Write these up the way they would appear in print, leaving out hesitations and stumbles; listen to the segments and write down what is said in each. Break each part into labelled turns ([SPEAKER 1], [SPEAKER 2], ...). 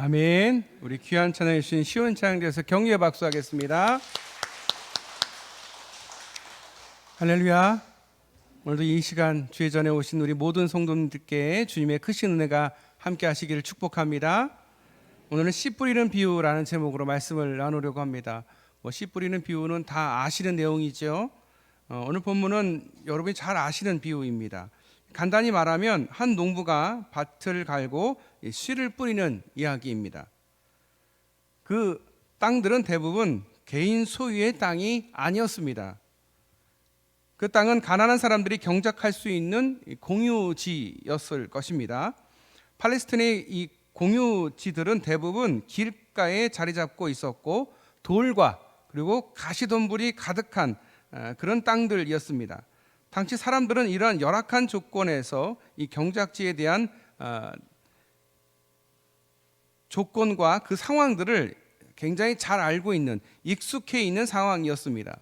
[SPEAKER 1] 아멘. 우리 귀한 찬양해 주신 시온창대에서 격려의 박수 하겠습니다. 할렐루야. 오늘도 이 시간 주의 전에 오신 우리 모든 성도님들께 주님의 크신 은혜가 함께 하시기를 축복합니다. 오늘은 씨 뿌리는 비유라는 제목으로 말씀을 나누려고 합니다. 씨 뿌리는 비유는 다 아시는 내용이죠. 오늘 본문은 여러분이 잘 아시는 비유입니다. 간단히 말하면 한 농부가 밭을 갈고 씨를 뿌리는 이야기입니다. 그 땅들은 대부분 개인 소유의 땅이 아니었습니다. 그 땅은 가난한 사람들이 경작할 수 있는 공유지였을 것입니다. 팔레스타인의 이 공유지들은 대부분 길가에 자리 잡고 있었고 돌과 그리고 가시덤불이 가득한 그런 땅들이었습니다. 당시 사람들은 이러한 열악한 조건에서 이 경작지에 대한 조건과 그 상황들을 굉장히 잘 알고 있는, 익숙해 있는 상황이었습니다.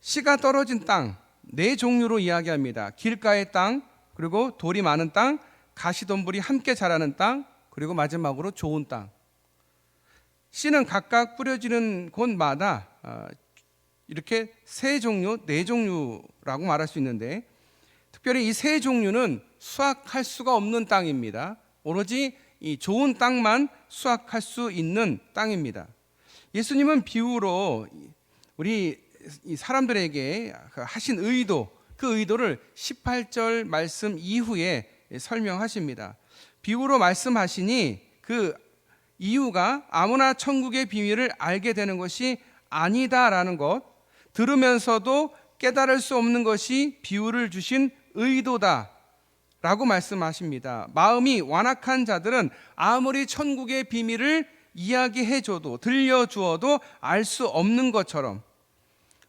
[SPEAKER 1] 씨가 떨어진 땅 네 종류로 이야기합니다. 길가의 땅, 그리고 돌이 많은 땅, 가시덤불이 함께 자라는 땅, 그리고 마지막으로 좋은 땅. 씨는 각각 뿌려지는 곳마다 이렇게 세 종류, 네 종류라고 말할 수 있는데, 특별히 이 세 종류는 수확할 수가 없는 땅입니다. 오로지 이 좋은 땅만 수확할 수 있는 땅입니다. 예수님은 비유로 우리 이 사람들에게 하신 의도, 그 의도를 18절 말씀 이후에 설명하십니다. 비유로 말씀하시니 그 이유가 아무나 천국의 비밀을 알게 되는 것이 아니다라는 것, 들으면서도 깨달을 수 없는 것이 비유를 주신 의도다 라고 말씀하십니다. 마음이 완악한 자들은 아무리 천국의 비밀을 이야기해줘도, 들려주어도 알 수 없는 것처럼,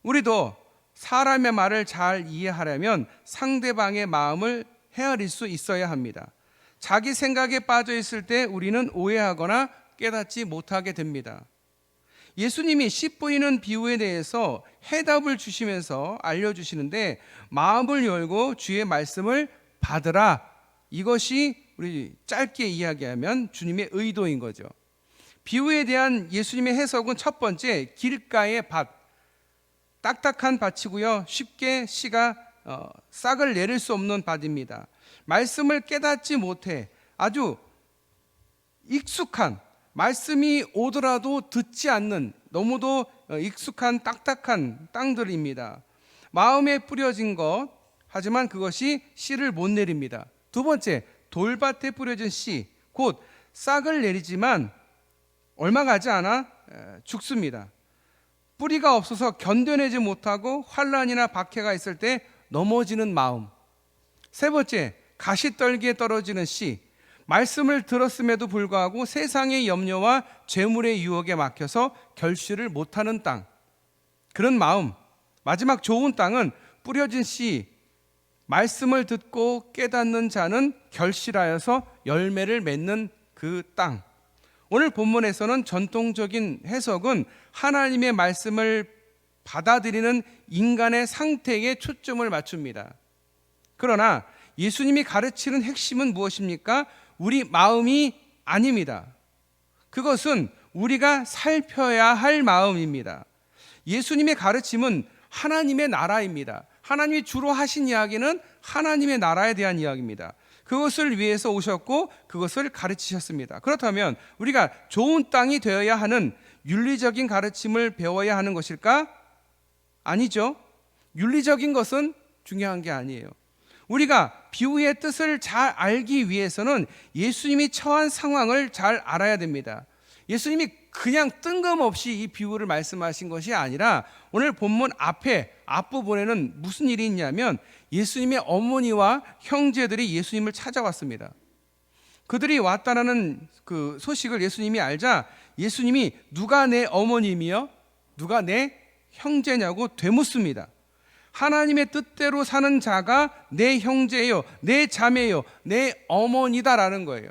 [SPEAKER 1] 우리도 사람의 말을 잘 이해하려면 상대방의 마음을 헤아릴 수 있어야 합니다. 자기 생각에 빠져 있을 때 우리는 오해하거나 깨닫지 못하게 됩니다. 예수님이 씨 뿌리는 비유에 대해서 해답을 주시면서 알려주시는데, 마음을 열고 주의 말씀을 받으라, 이것이 우리 짧게 이야기하면 주님의 의도인 거죠. 비유에 대한 예수님의 해석은 첫 번째, 길가의 밭, 딱딱한 밭이고요, 쉽게 씨가 싹을 내릴 수 없는 밭입니다. 말씀을 깨닫지 못해 아주 익숙한, 말씀이 오더라도 듣지 않는 너무도 익숙한 딱딱한 땅들입니다. 마음에 뿌려진 것, 하지만 그것이 씨를 못 내립니다. 두 번째, 돌밭에 뿌려진 씨, 곧 싹을 내리지만 얼마 가지 않아 죽습니다. 뿌리가 없어서 견뎌내지 못하고 환난이나 박해가 있을 때 넘어지는 마음. 세 번째, 가시떨기에 떨어지는 씨, 말씀을 들었음에도 불구하고 세상의 염려와 재물의 유혹에 막혀서 결실을 못하는 땅, 그런 마음. 마지막 좋은 땅은 뿌려진 씨, 말씀을 듣고 깨닫는 자는 결실하여서 열매를 맺는 그 땅. 오늘 본문에서는 전통적인 해석은 하나님의 말씀을 받아들이는 인간의 상태에 초점을 맞춥니다. 그러나 예수님이 가르치는 핵심은 무엇입니까? 우리 마음이 아닙니다. 그것은 우리가 살펴야 할 마음입니다. 예수님의 가르침은 하나님의 나라입니다. 하나님이 주로 하신 이야기는 하나님의 나라에 대한 이야기입니다. 그것을 위해서 오셨고 그것을 가르치셨습니다. 그렇다면 우리가 좋은 땅이 되어야 하는 윤리적인 가르침을 배워야 하는 것일까? 아니죠. 윤리적인 것은 중요한 게 아니에요. 우리가 비유의 뜻을 잘 알기 위해서는 예수님이 처한 상황을 잘 알아야 됩니다. 예수님이 그냥 뜬금없이 이 비유를 말씀하신 것이 아니라, 오늘 본문 앞부분에는 무슨 일이 있냐면, 예수님의 어머니와 형제들이 예수님을 찾아왔습니다. 그들이 왔다라는 그 소식을 예수님이 알자 예수님이 누가 내 어머님이요? 누가 내 형제냐고 되묻습니다. 하나님의 뜻대로 사는 자가 내 형제요, 내 자매요, 내 어머니다라는 거예요.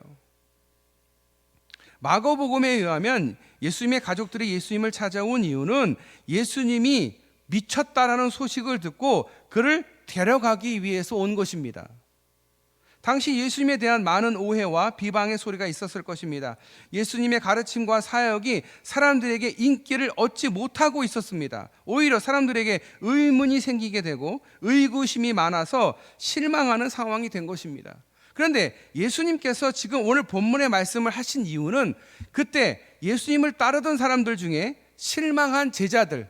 [SPEAKER 1] 마가복음에 의하면 예수님의 가족들이 예수님을 찾아온 이유는 예수님이 미쳤다라는 소식을 듣고 그를 데려가기 위해서 온 것입니다. 당시 예수님에 대한 많은 오해와 비방의 소리가 있었을 것입니다. 예수님의 가르침과 사역이 사람들에게 인기를 얻지 못하고 있었습니다. 오히려 사람들에게 의문이 생기게 되고 의구심이 많아서 실망하는 상황이 된 것입니다. 그런데 예수님께서 지금 오늘 본문의 말씀을 하신 이유는 그때 예수님을 따르던 사람들 중에 실망한 제자들,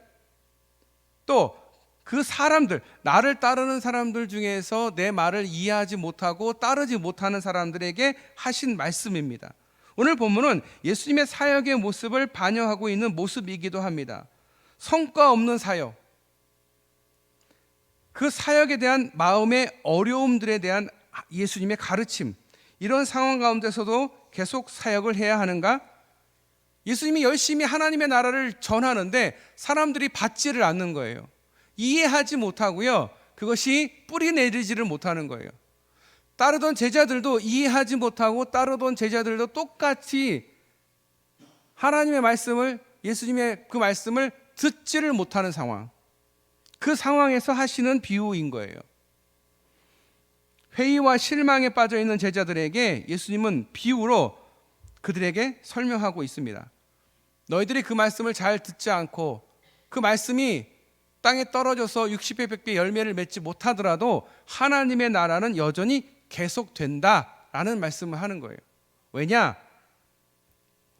[SPEAKER 1] 또 그 사람들, 나를 따르는 사람들 중에서 내 말을 이해하지 못하고 따르지 못하는 사람들에게 하신 말씀입니다. 오늘 본문은 예수님의 사역의 모습을 반영하고 있는 모습이기도 합니다. 성과 없는 사역, 그 사역에 대한 마음의 어려움들에 대한 예수님의 가르침, 이런 상황 가운데서도 계속 사역을 해야 하는가? 예수님이 열심히 하나님의 나라를 전하는데 사람들이 받지를 않는 거예요. 이해하지 못하고요, 그것이 뿌리 내리지를 못하는 거예요. 따르던 제자들도 이해하지 못하고 따르던 제자들도 똑같이 하나님의 말씀을, 예수님의 그 말씀을 듣지를 못하는 상황, 그 상황에서 하시는 비유인 거예요. 회의와 실망에 빠져 있는 제자들에게 예수님은 비유로 그들에게 설명하고 있습니다. 너희들이 그 말씀을 잘 듣지 않고 그 말씀이 땅에 떨어져서 60배 100배 열매를 맺지 못하더라도 하나님의 나라는 여전히 계속된다라는 말씀을 하는 거예요. 왜냐?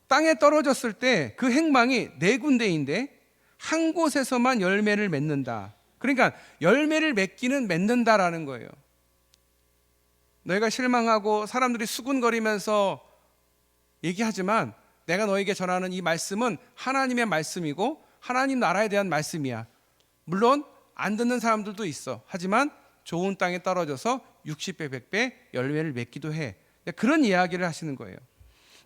[SPEAKER 1] 땅에 떨어졌을 때 그 행방이 네 군데인데 한 곳에서만 열매를 맺는다. 그러니까 열매를 맺는다라는 거예요. 너희가 실망하고 사람들이 수군거리면서 얘기하지만 내가 너에게 전하는 이 말씀은 하나님의 말씀이고 하나님 나라에 대한 말씀이야. 물론 안 듣는 사람들도 있어. 하지만 좋은 땅에 떨어져서 60배 100배 열매를 맺기도 해. 그런 이야기를 하시는 거예요.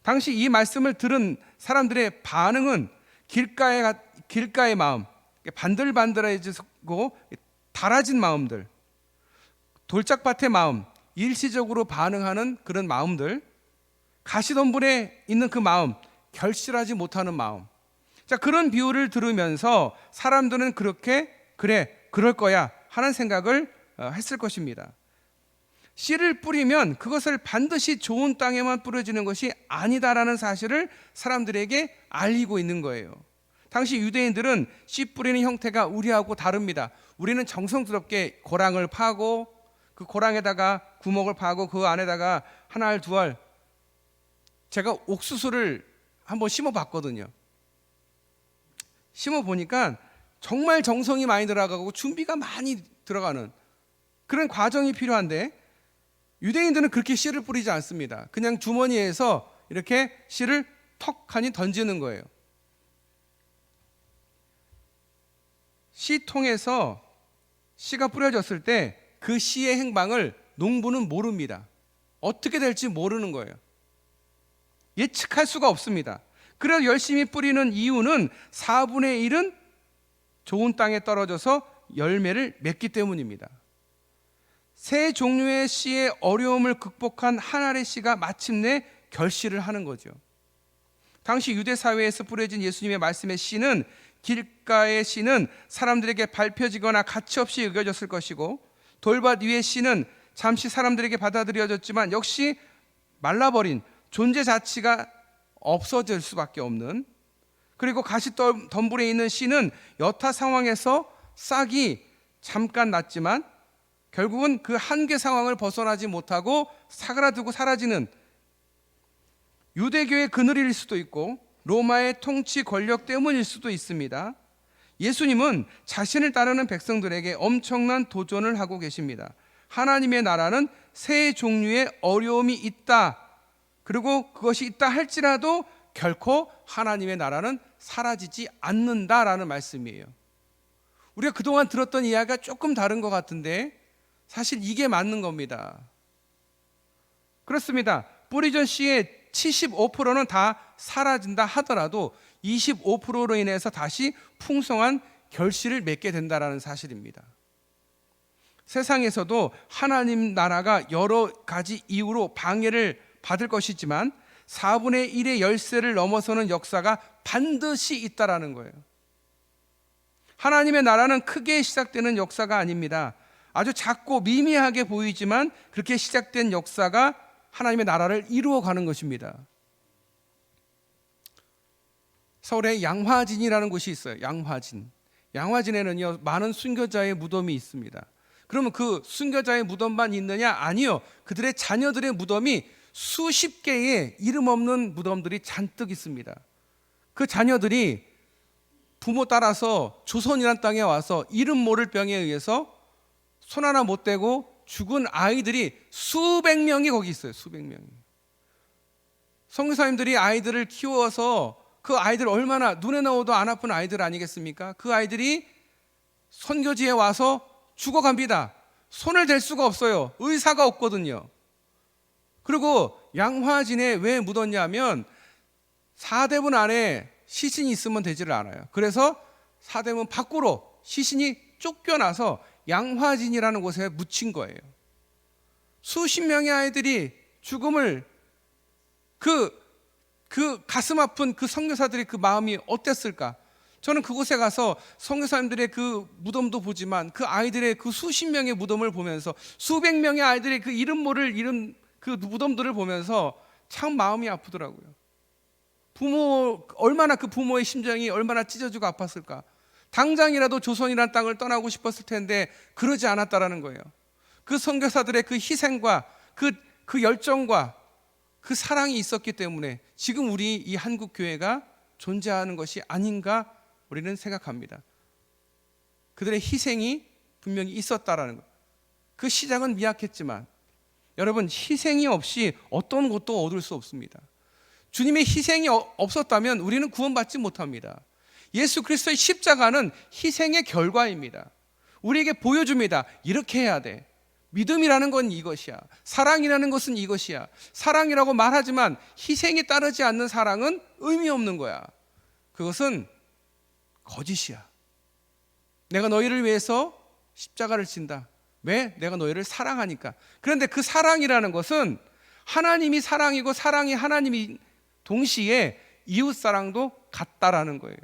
[SPEAKER 1] 당시 이 말씀을 들은 사람들의 반응은 길가의 마음, 반들반들해지고 달아진 마음들, 돌짝밭의 마음, 일시적으로 반응하는 그런 마음들, 가시덤불에 있는 그 마음, 결실하지 못하는 마음. 자, 그런 비유를 들으면서 사람들은 그렇게 그럴 거야 하는 생각을 했을 것입니다. 씨를 뿌리면 그것을 반드시 좋은 땅에만 뿌려지는 것이 아니다라는 사실을 사람들에게 알리고 있는 거예요. 당시 유대인들은 씨 뿌리는 형태가 우리하고 다릅니다. 우리는 정성스럽게 고랑을 파고 그 고랑에다가 구멍을 파고 그 안에다가 한 알 두 알, 제가 옥수수를 한번 심어봤거든요. 심어보니까 정말 정성이 많이 들어가고 준비가 많이 들어가는 그런 과정이 필요한데 유대인들은 그렇게 씨를 뿌리지 않습니다. 그냥 주머니에서 이렇게 씨를 턱하니 던지는 거예요. 씨통에서 씨가 뿌려졌을 때 그 씨의 행방을 농부는 모릅니다. 어떻게 될지 모르는 거예요. 예측할 수가 없습니다. 그래서 열심히 뿌리는 이유는 4분의 1은 좋은 땅에 떨어져서 열매를 맺기 때문입니다. 세 종류의 씨의 어려움을 극복한 한 알의 씨가 마침내 결실을 하는 거죠. 당시 유대 사회에서 뿌려진 예수님의 말씀의 씨는, 길가의 씨는 사람들에게 밟혀지거나 가치없이 여겨졌을 것이고, 돌밭 위의 씨는 잠시 사람들에게 받아들여졌지만 역시 말라버린, 존재 자체가 없어질 수밖에 없는, 그리고 가시덤불에 있는 씨는 여타 상황에서 싹이 잠깐 났지만 결국은 그 한계 상황을 벗어나지 못하고 사그라들고 사라지는 유대교의 그늘일 수도 있고 로마의 통치 권력 때문일 수도 있습니다. 예수님은 자신을 따르는 백성들에게 엄청난 도전을 하고 계십니다. 하나님의 나라는 세 종류의 어려움이 있다. 그리고 그것이 있다 할지라도 결코 하나님의 나라는 사라지지 않는다라는 말씀이에요. 우리가 그동안 들었던 이야기가 조금 다른 것 같은데 사실 이게 맞는 겁니다. 그렇습니다. 뿌리전 씨의 75%는 다 사라진다 하더라도 25%로 인해서 다시 풍성한 결실을 맺게 된다는 사실입니다. 세상에서도 하나님 나라가 여러 가지 이유로 방해를 받을 것이지만 4분의 1의 열쇠를 넘어서는 역사가 반드시 있다라는 거예요. 하나님의 나라는 크게 시작되는 역사가 아닙니다. 아주 작고 미미하게 보이지만 그렇게 시작된 역사가 하나님의 나라를 이루어가는 것입니다. 서울에 양화진이라는 곳이 있어요. 양화진에는요 많은 순교자의 무덤이 있습니다. 그러면 그 순교자의 무덤만 있느냐? 아니요. 그들의 자녀들의 무덤이 수십 개의 이름 없는 무덤들이 잔뜩 있습니다. 그 자녀들이 부모 따라서 조선이라는 땅에 와서 이름 모를 병에 의해서 손 하나 못 대고 죽은 아이들이 수백 명이 거기 있어요. 수백 명이. 선교사님들이 아이들을 키워서 그 아이들 얼마나 눈에 넣어도 안 아픈 아이들 아니겠습니까? 그 아이들이 선교지에 와서 죽어갑니다. 손을 댈 수가 없어요. 의사가 없거든요. 그리고 양화진에 왜 묻었냐면 사대문 안에 시신이 있으면 되지를 않아요. 그래서 사대문 밖으로 시신이 쫓겨나서 양화진이라는 곳에 묻힌 거예요. 수십 명의 아이들이 죽음을 그 가슴 아픈 그 선교사들의 그 마음이 어땠을까? 저는 그곳에 가서 선교사님들의 그 무덤도 보지만 그 아이들의 그 수십 명의 무덤을 보면서 수백 명의 아이들의 그 이름 모를 그 무덤들을 보면서 참 마음이 아프더라고요. 얼마나 그 부모의 심정이 얼마나 찢어지고 아팠을까? 당장이라도 조선이라는 땅을 떠나고 싶었을 텐데 그러지 않았다라는 거예요. 그 선교사들의 그 희생과 그 열정과 그 사랑이 있었기 때문에 지금 우리 이 한국 교회가 존재하는 것이 아닌가 우리는 생각합니다. 그들의 희생이 분명히 있었다라는 것. 그 시작은 미약했지만 여러분 희생이 없이 어떤 것도 얻을 수 없습니다. 주님의 희생이 없었다면 우리는 구원받지 못합니다. 예수 그리스도의 십자가는 희생의 결과입니다. 우리에게 보여줍니다. 이렇게 해야 돼. 믿음이라는 건 이것이야. 사랑이라는 것은 이것이야. 사랑이라고 말하지만 희생이 따르지 않는 사랑은 의미 없는 거야. 그것은 거짓이야. 내가 너희를 위해서 십자가를 진다. 왜? 내가 너희를 사랑하니까. 그런데 그 사랑이라는 것은 하나님이 사랑이고 사랑이 하나님이 동시에 이웃사랑도 같다라는 거예요.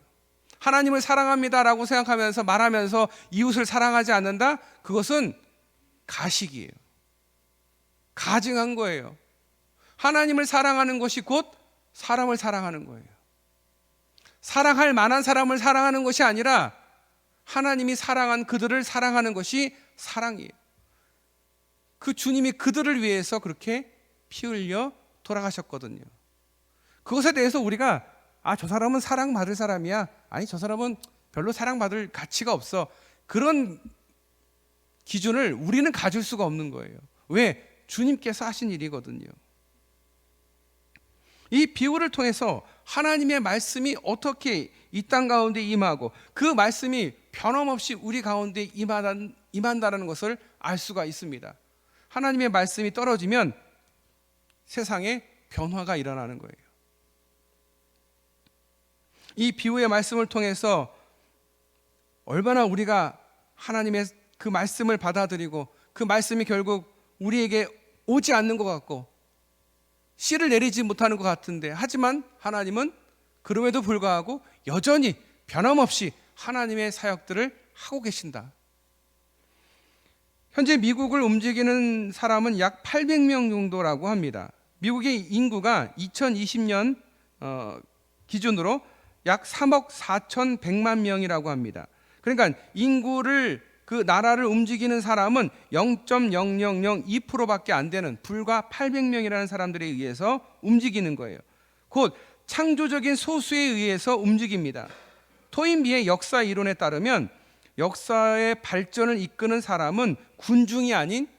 [SPEAKER 1] 하나님을 사랑합니다라고 생각하면서 말하면서 이웃을 사랑하지 않는다? 그것은 가식이에요. 가증한 거예요. 하나님을 사랑하는 것이 곧 사람을 사랑하는 거예요. 사랑할 만한 사람을 사랑하는 것이 아니라 하나님이 사랑한 그들을 사랑하는 것이 사랑이에요. 그 주님이 그들을 위해서 그렇게 피 흘려 돌아가셨거든요. 그것에 대해서 우리가 저 사람은 사랑받을 사람이야. 아니 저 사람은 별로 사랑받을 가치가 없어. 그런 기준을 우리는 가질 수가 없는 거예요. 왜? 주님께서 하신 일이거든요. 이 비유를 통해서 하나님의 말씀이 어떻게 이 땅 가운데 임하고 그 말씀이 변함없이 우리 가운데 임한다는 것을 알 수가 있습니다. 하나님의 말씀이 떨어지면 세상에 변화가 일어나는 거예요. 이 비유의 말씀을 통해서 얼마나 우리가 하나님의 그 말씀을 받아들이고 그 말씀이 결국 우리에게 오지 않는 것 같고 씨를 내리지 못하는 것 같은데 하지만 하나님은 그럼에도 불구하고 여전히 변함없이 하나님의 사역들을 하고 계신다. 현재 미국을 움직이는 사람은 약 800명 정도라고 합니다. 미국의 인구가 2020년 기준으로 약 3억 4,100만 명이라고 합니다. 그러니까 인구를 그 나라를 움직이는 사람은 0.0002%밖에 안 되는 불과 800명이라는 사람들에 의해서 움직이는 거예요. 곧 창조적인 소수에 의해서 움직입니다. 토인비의 역사 이론에 따르면 역사의 발전을 이끄는 사람은 군중이 아닌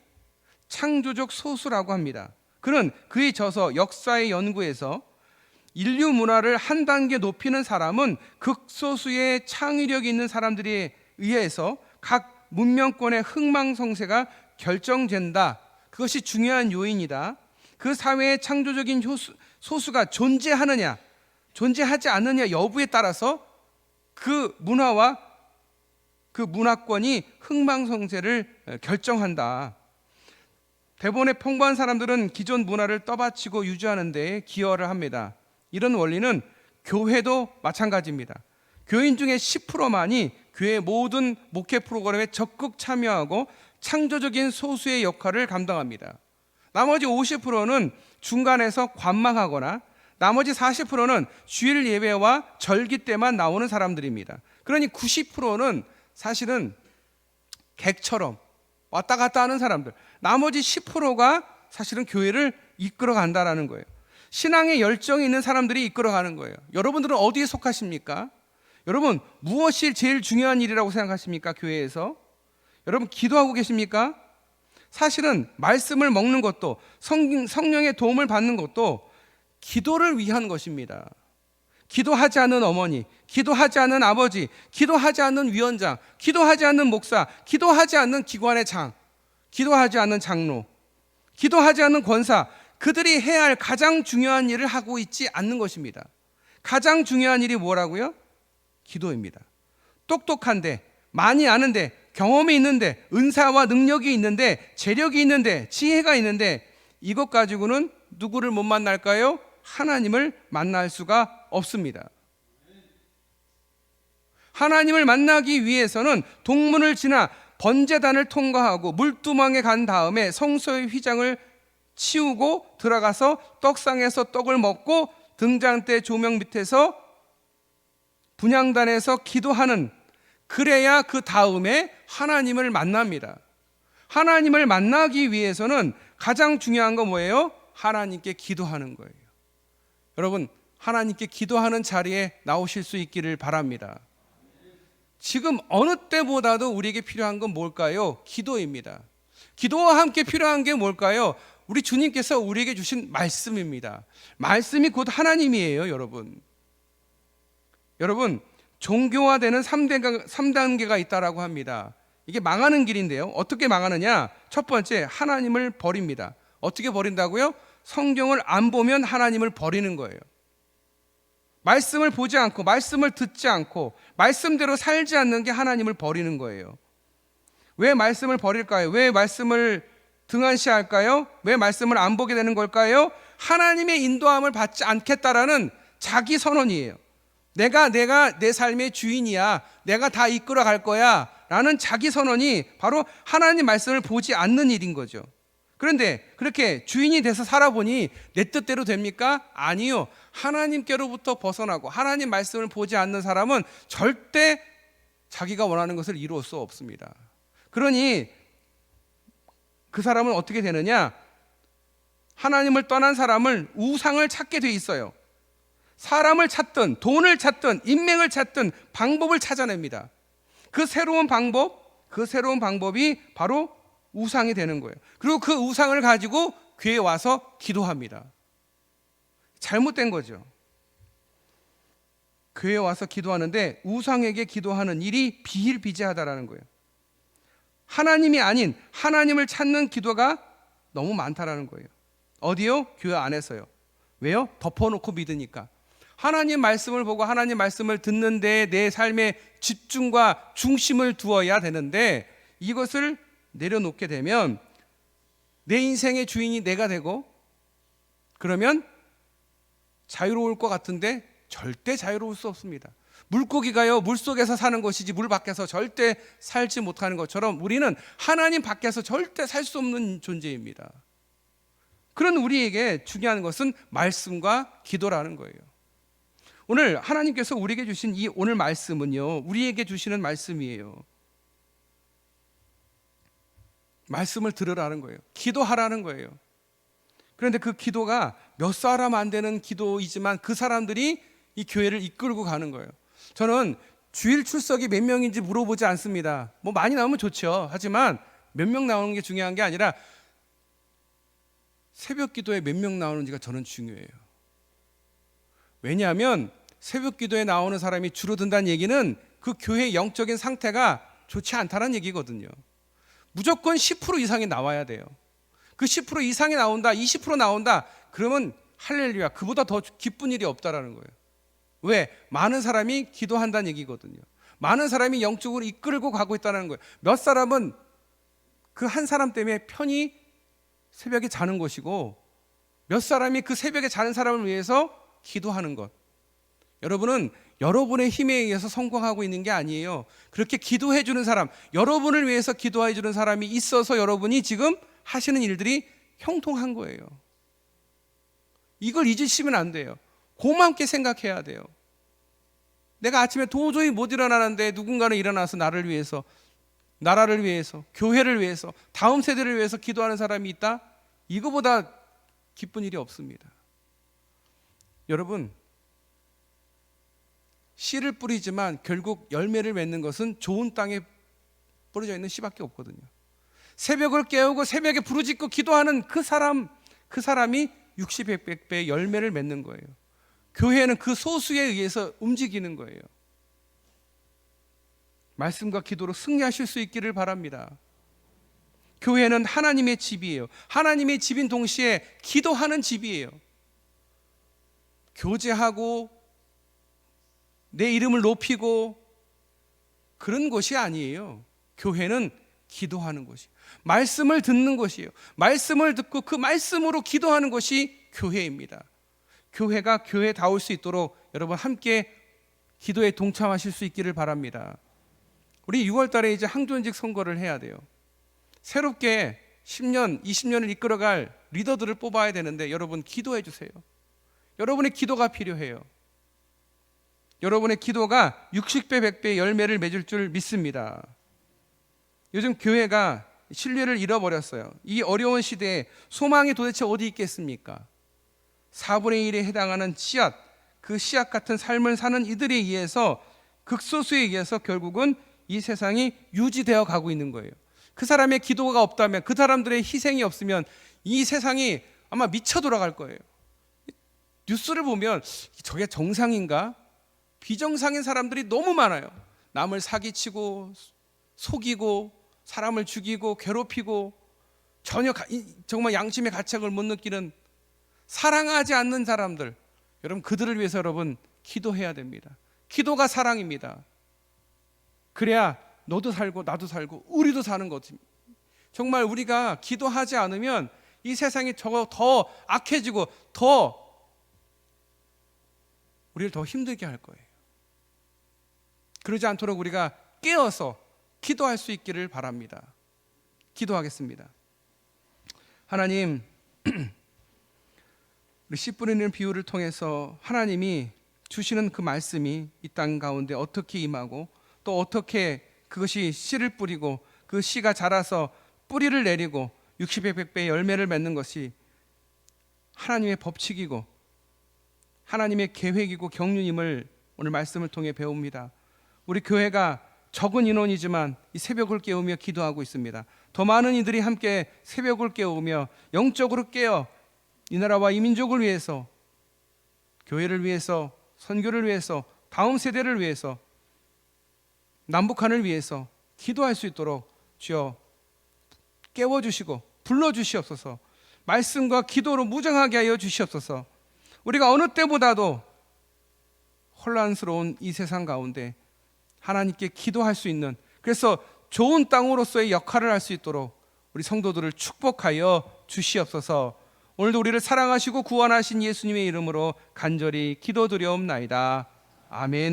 [SPEAKER 1] 창조적 소수라고 합니다. 그는 그의 저서 역사의 연구에서 인류 문화를 한 단계 높이는 사람은 극소수의 창의력이 있는 사람들에 의해서 각 문명권의 흥망성쇠가 결정된다. 그것이 중요한 요인이다. 그 사회의 창조적인 소수가 존재하느냐 존재하지 않느냐 여부에 따라서 그 문화와 그 문화권이 흥망성쇠를 결정한다. 대부분의 평범한 사람들은 기존 문화를 떠받치고 유지하는 데 기여를 합니다. 이런 원리는 교회도 마찬가지입니다. 교인 중에 10%만이 교회 모든 목회 프로그램에 적극 참여하고 창조적인 소수의 역할을 감당합니다. 나머지 50%는 중간에서 관망하거나 나머지 40%는 주일 예배와 절기 때만 나오는 사람들입니다. 그러니 90%는 사실은 객처럼 왔다 갔다 하는 사람들, 나머지 10%가 사실은 교회를 이끌어 간다라는 거예요. 신앙에 열정이 있는 사람들이 이끌어 가는 거예요. 여러분들은 어디에 속하십니까? 여러분, 무엇이 제일 중요한 일이라고 생각하십니까? 교회에서 여러분, 기도하고 계십니까? 사실은 말씀을 먹는 것도, 성령의 도움을 받는 것도 기도를 위한 것입니다. 기도하지 않는 어머니, 기도하지 않는 아버지, 기도하지 않는 위원장, 기도하지 않는 목사, 기도하지 않는 기관의 장, 기도하지 않는 장로, 기도하지 않는 권사, 그들이 해야 할 가장 중요한 일을 하고 있지 않는 것입니다. 가장 중요한 일이 뭐라고요? 기도입니다. 똑똑한데, 많이 아는데, 경험이 있는데, 은사와 능력이 있는데, 재력이 있는데, 지혜가 있는데, 이것 가지고는 누구를 못 만날까요? 하나님을 만날 수가 없습니다. 하나님을 만나기 위해서는 동문을 지나 번제단을 통과하고 물두멍에 간 다음에 성소의 휘장을 치우고 들어가서 떡상에서 떡을 먹고 등잔대 조명 밑에서 분향단에서 기도하는, 그래야 그 다음에 하나님을 만납니다. 하나님을 만나기 위해서는 가장 중요한 건 뭐예요? 하나님께 기도하는 거예요. 여러분, 하나님께 기도하는 자리에 나오실 수 있기를 바랍니다. 지금 어느 때보다도 우리에게 필요한 건 뭘까요? 기도입니다. 기도와 함께 필요한 게 뭘까요? 우리 주님께서 우리에게 주신 말씀입니다. 말씀이 곧 하나님이에요, 여러분. 여러분, 종교화되는 3단계가 있다라고 합니다. 이게 망하는 길인데요. 어떻게 망하느냐? 첫 번째, 하나님을 버립니다. 어떻게 버린다고요? 성경을 안 보면 하나님을 버리는 거예요. 말씀을 보지 않고, 말씀을 듣지 않고, 말씀대로 살지 않는 게 하나님을 버리는 거예요. 왜 말씀을 버릴까요? 왜 말씀을 등한시할까요? 왜 말씀을 안 보게 되는 걸까요? 하나님의 인도함을 받지 않겠다라는 자기 선언이에요. 내가 내 삶의 주인이야, 내가 다 이끌어 갈 거야 라는 자기 선언이 바로 하나님 말씀을 보지 않는 일인 거죠. 그런데 그렇게 주인이 돼서 살아보니 내 뜻대로 됩니까? 아니요. 하나님께로부터 벗어나고 하나님 말씀을 보지 않는 사람은 절대 자기가 원하는 것을 이룰 수 없습니다. 그러니 그 사람은 어떻게 되느냐? 하나님을 떠난 사람을 우상을 찾게 돼 있어요. 사람을 찾든 돈을 찾든 인맥을 찾든 방법을 찾아냅니다. 그 새로운 방법이 바로 우상이 되는 거예요. 그리고 그 우상을 가지고 교회에 와서 기도합니다. 잘못된 거죠. 교회에 와서 기도하는데 우상에게 기도하는 일이 비일비재하다라는 거예요. 하나님이 아닌 하나님을 찾는 기도가 너무 많다라는 거예요. 어디요? 교회 안에서요. 왜요? 덮어놓고 믿으니까. 하나님 말씀을 보고 하나님 말씀을 듣는 데 내 삶의 집중과 중심을 두어야 되는데, 이것을 내려놓게 되면 내 인생의 주인이 내가 되고, 그러면 자유로울 것 같은데 절대 자유로울 수 없습니다. 물고기가요, 물속에서 사는 것이지 물 밖에서 절대 살지 못하는 것처럼 우리는 하나님 밖에서 절대 살 수 없는 존재입니다. 그런 우리에게 중요한 것은 말씀과 기도라는 거예요. 오늘 하나님께서 우리에게 주신 이 오늘 말씀은요, 우리에게 주시는 말씀이에요. 말씀을 들으라는 거예요. 기도하라는 거예요. 그런데 그 기도가 몇 사람 안 되는 기도이지만 그 사람들이 이 교회를 이끌고 가는 거예요. 저는 주일 출석이 몇 명인지 물어보지 않습니다. 뭐 많이 나오면 좋죠. 하지만 몇 명 나오는 게 중요한 게 아니라 새벽 기도에 몇 명 나오는지가 저는 중요해요. 왜냐하면 새벽 기도에 나오는 사람이 줄어든다는 얘기는 그 교회의 영적인 상태가 좋지 않다는 얘기거든요. 무조건 10% 이상이 나와야 돼요. 그 10% 이상이 나온다, 20% 나온다, 그러면 할렐루야, 그보다 더 기쁜 일이 없다라는 거예요. 왜? 많은 사람이 기도한다는 얘기거든요. 많은 사람이 영적으로 이끌고 가고 있다는 거예요. 몇 사람은 그 한 사람 때문에 편히 새벽에 자는 것이고, 몇 사람이 그 새벽에 자는 사람을 위해서 기도하는 것. 여러분은 여러분의 힘에 의해서 성공하고 있는 게 아니에요. 그렇게 기도해 주는 사람, 여러분을 위해서 기도해 주는 사람이 있어서 여러분이 지금 하시는 일들이 형통한 거예요. 이걸 잊으시면 안 돼요. 고맙게 생각해야 돼요. 내가 아침에 도저히 못 일어나는데 누군가는 일어나서 나를 위해서, 나라를 위해서, 교회를 위해서, 다음 세대를 위해서 기도하는 사람이 있다? 이거보다 기쁜 일이 없습니다. 여러분, 씨를 뿌리지만 결국 열매를 맺는 것은 좋은 땅에 뿌려져 있는 씨밖에 없거든요. 새벽을 깨우고 새벽에 부르짖고 기도하는 그 사람이 60, 100배의 열매를 맺는 거예요. 교회는 그 소수에 의해서 움직이는 거예요. 말씀과 기도로 승리하실 수 있기를 바랍니다. 교회는 하나님의 집이에요. 하나님의 집인 동시에 기도하는 집이에요. 교제하고 내 이름을 높이고 그런 곳이 아니에요. 교회는 기도하는 곳이에요. 말씀을 듣는 곳이에요. 말씀을 듣고 그 말씀으로 기도하는 것이 교회입니다. 교회가 교회다울 수 있도록 여러분 함께 기도에 동참하실 수 있기를 바랍니다. 우리 6월 달에 이제 항존직 선거를 해야 돼요. 새롭게 10년, 20년을 이끌어갈 리더들을 뽑아야 되는데 여러분 기도해 주세요. 여러분의 기도가 필요해요. 여러분의 기도가 60배, 100배 열매를 맺을 줄 믿습니다. 요즘 교회가 신뢰를 잃어버렸어요. 이 어려운 시대에 소망이 도대체 어디 있겠습니까? 4분의 1에 해당하는 씨앗, 그 씨앗 같은 삶을 사는 이들에 의해서, 극소수에 의해서 결국은 이 세상이 유지되어 가고 있는 거예요. 그 사람의 기도가 없다면, 그 사람들의 희생이 없으면 이 세상이 아마 미쳐 돌아갈 거예요. 뉴스를 보면 저게 정상인가? 비정상인 사람들이 너무 많아요. 남을 사기치고 속이고 사람을 죽이고 괴롭히고 전혀 정말 양심의 가책을 못 느끼는, 사랑하지 않는 사람들, 여러분 그들을 위해서 여러분 기도해야 됩니다. 기도가 사랑입니다. 그래야 너도 살고 나도 살고 우리도 사는 거지. 정말 우리가 기도하지 않으면 이 세상이 더 악해지고 더 우리를 더 힘들게 할 거예요. 그러지 않도록 우리가 깨어서 기도할 수 있기를 바랍니다. 기도하겠습니다. 하나님, 우리 씨 뿌리는 비유를 통해서 하나님이 주시는 그 말씀이 이 땅 가운데 어떻게 임하고 또 어떻게 그것이 씨를 뿌리고 그 씨가 자라서 뿌리를 내리고 60배, 100배의 열매를 맺는 것이 하나님의 법칙이고 하나님의 계획이고 경륜임을 오늘 말씀을 통해 배웁니다. 우리 교회가 적은 인원이지만 이 새벽을 깨우며 기도하고 있습니다. 더 많은 이들이 함께 새벽을 깨우며 영적으로 깨어 이 나라와 이 민족을 위해서, 교회를 위해서, 선교를 위해서, 다음 세대를 위해서, 남북한을 위해서 기도할 수 있도록 주여 깨워주시고 불러주시옵소서. 말씀과 기도로 무장하게 하여 주시옵소서. 우리가 어느 때보다도 혼란스러운 이 세상 가운데 하나님께 기도할 수 있는, 그래서 좋은 땅으로서의 역할을 할 수 있도록 우리 성도들을 축복하여 주시옵소서. 오늘도 우리를 사랑하시고 구원하신 예수님의 이름으로 간절히 기도드려옵나이다. 아멘.